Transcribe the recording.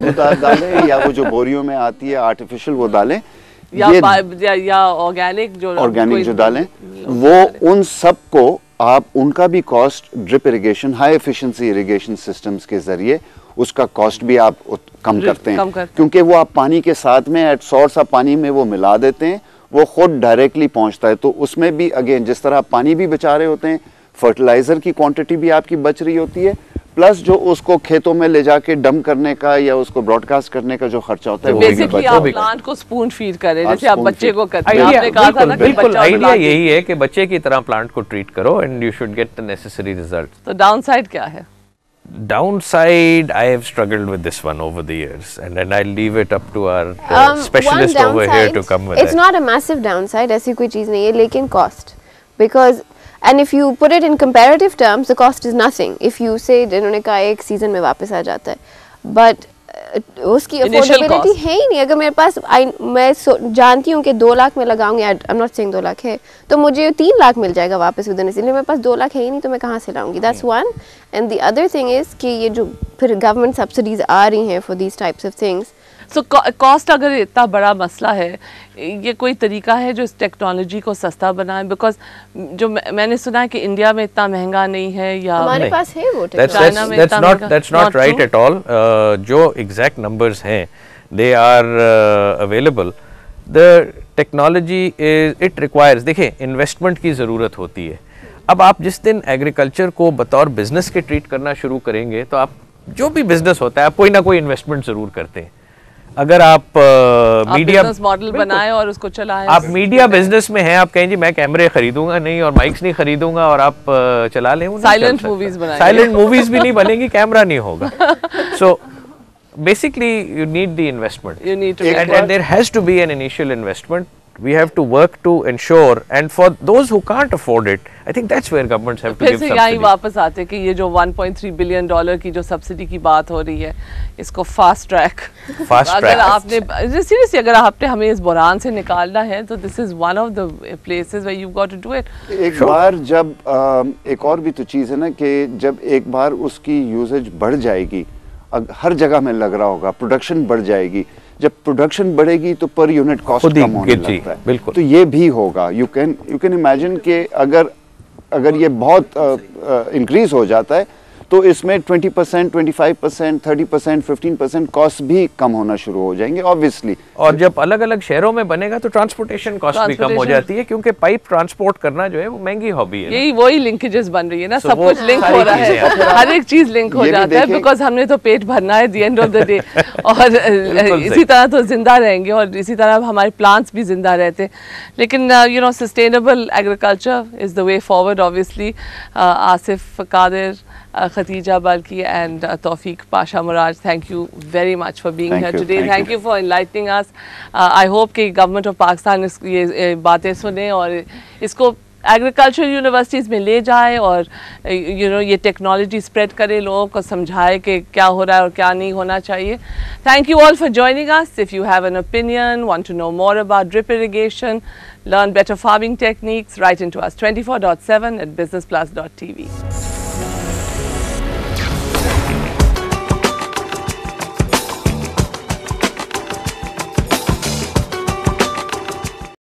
वो डालें या वो जो बोरियों में आती है आर्टिफिशियल वो डालें, या ऑर्गेनिक जो डालें, वो उन सब को आप उनका भी cost drip irrigation, high efficiency irrigation systems के जरिए उसका कॉस्ट भी आप कम करते हैं, क्योंकि वो आप पानी के साथ में एट सोर्स आप पानी में वो मिला देते हैं, वो खुद डायरेक्टली पहुंचता है। तो उसमें भी अगेन जिस तरह आप पानी भी बचा रहे होते हैं, फर्टिलाइजर की क्वांटिटी भी आपकी बच रही होती है, प्लस जो उसको खेतों में ले जाके डंप करने का या उसको ब्रॉडकास्ट करने का जो खर्चा होता है वो भी बचता है। प्लांट को स्पून फीड करें जैसे आप बच्चे को करते हैं। आपने कहा था ना कि बिल्कुल आइडिया यही है कि बच्चे की तरह प्लांट को ट्रीट करो and you should get the necessary results. तो डाउनसाइड क्या है? Downside, I have struggled with this one over the years, and then I'll leave it up to our specialist over here to come with it. It's not a massive downside, ऐसी कोई चीज़ नहीं है, लेकिन cost, because and if you put it in comparative terms, the cost is nothing. If you say इन्होंने कहा एक season में वापस आ जाता है, but उसकी अफोर्डेबिलिटी है ही नहीं। अगर मेरे पास मैं जानती हूँ कि 2 लाख में लगाऊंगी, I am not saying 2 lakh है, तो मुझे 3 लाख मिल जाएगा वापस विद इन, इसलिए मेरे पास 2 लाख है ही नहीं, तो मैं कहाँ से लाऊंगी? That's one. And the other thing is कि ये जो फिर गवर्नमेंट सब्सिडीज आ रही हैं for these types of things. So cost अगर इतना बड़ा मसला है, ये कोई तरीका है जो इस टेक्नोलॉजी को सस्ता बनाए? बिकॉज जो मैंने सुना है कि इंडिया में इतना महंगा नहीं है, या हमारे पास है वो चाइना में इतना महंगा। That's not right at all. जो एग्जैक्ट नंबर्स हैं they are available. The technology is it requires, देखिए इन्वेस्टमेंट की ज़रूरत होती है। अब आप जिस दिन एग्रीकल्चर को बतौर बिजनेस के ट्रीट करना शुरू करेंगे, तो आप जो भी बिजनेस होता है आप कोई ना कोई इन्वेस्टमेंट ज़रूर करते हैं। अगर आप मीडिया मॉडल बनाए और उसको चलाएं, आप मीडिया बिजनेस में हैं, आप कहें जी मैं कैमरे खरीदूंगा नहीं और माइक्स नहीं खरीदूंगा और आप चला लें, साइलेंट मूवीज बनाएं, साइलेंट मूवीज भी नहीं बनेगी, कैमरा नहीं होगा। सो basically you need the investment, you need to and there has to be an initial investment. We have to work to ensure, and for those who can't afford it, I think that's where governments have to give subsidy. यही वापस आते कि ये जो $1.3 billion की जो subsidy की बात हो रही है, इसको फास्ट ट्रैक अगर आपने सीरियसली अगर आपने हमें इस बुरान से निकालना है, तो this is one of the places where you got to do it. एक बार जब एक और भी तो चीज़ है ना कि जब एक बार उसकी यूजेज बढ़ जाएगी, हर जगह में लग रहा होगा, प्रोडक्शन बढ़ जाएगी, जब प्रोडक्शन बढ़ेगी तो पर यूनिट कॉस्ट कम होने लगता है। बिल्कुल। तो ये भी होगा। यू कैन इमेजिन कि अगर ये बहुत इंक्रीज हो जाता है तो इसमें 20%, 25%, 30%, 15% कॉस्ट भी कम होना शुरू हो जाएंगे ऑब्वियसली। और जब अलग अलग शहरों में बनेगा तो ट्रांसपोर्टेशन कॉस्ट भी कम हो जाती है, क्योंकि पाइप ट्रांसपोर्ट करना जो है वो महंगी हॉबी है। यही वही लिंकेजेस बन रही है ना, सब कुछ लिंक हो रहा है, हर एक चीज लिंक हो जाता है, बिकॉज हमने तो पेट भरना है the end of the day, और इसी तरह तो जिंदा रहेंगे और इसी तरह हमारे प्लांट्स भी जिंदा रहते हैं। लेकिन you know sustainable agriculture is the way forward obviously. Asif Qadir, Khatija Balki and Tawfiq Pasha Murad, thank you very much for being here today. Thank you for enlightening us. I hope कि government of Pakistan ये बातें सुने और इसको agriculture universities में ले जाए और ये टेक्नोलॉजी स्प्रेड करे, लोगों को समझाए कि क्या हो रहा है और क्या नहीं होना चाहिए। Thank you all for joining us. If you have an opinion, want to know more about drip irrigation, learn better farming techniques, write into us 24/7 at businessplus.tv.